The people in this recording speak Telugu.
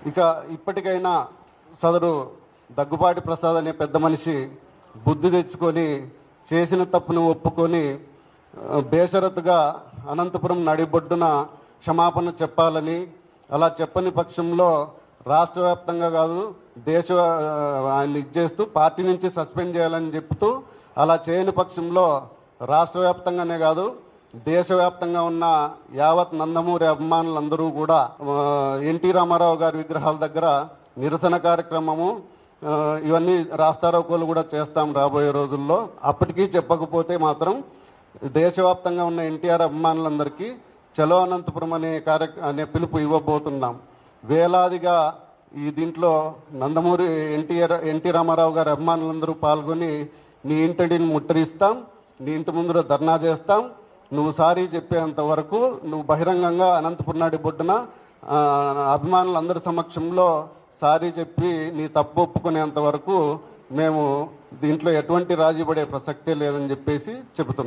ఇక ఇప్పటికైనా సదరు దగ్గుబాటి ప్రసాద్ అనే పెద్ద మనిషి బుద్ధి తెచ్చుకొని చేసిన తప్పును ఒప్పుకొని బేషరతుగా అనంతపురం నడిబొడ్డున క్షమాపణ చెప్పాలని, అలా చెప్పని పక్షంలో రాష్ట్ర వ్యాప్తంగా కాదు ఆయన ఇచ్చేస్తూ పార్టీ నుంచి సస్పెండ్ చేయాలని చెప్తూ, అలా చేయని పక్షంలో రాష్ట్ర వ్యాప్తంగానే కాదు దేశవ్యాప్తంగా ఉన్న యావత్ నందమూరి అభిమానులందరూ కూడా ఎన్టీ రామారావు గారి విగ్రహాల దగ్గర నిరసన కార్యక్రమము ఇవన్నీ రాస్తారోకోలు కూడా చేస్తాం రాబోయే రోజుల్లో. అప్పటికీ చెప్పకపోతే మాత్రం దేశవ్యాప్తంగా ఉన్న ఎన్టీఆర్ అభిమానులందరికీ చలో అనంతపురం అనే పిలుపు ఇవ్వబోతున్నాం. వేలాదిగా ఈ దీంట్లో నందమూరి ఎన్టీ రామారావు గారి అభిమానులందరూ పాల్గొని నీ ఇంటిని ముట్టడిస్తాం, నీ ఇంటి ముందు ధర్నా చేస్తాం, నువ్వు సారీ చెప్పేంత వరకు నువ్వు బహిరంగంగా అనంతపురం నాటి బొడ్డున అభిమానులందరి సమక్షంలో సారీ చెప్పి నీ తప్పు ఒప్పుకునేంత వరకు మేము దీంట్లో ఎటువంటి రాజీ పడే ప్రసక్తే లేదని చెప్పేసి చెబుతున్నాం.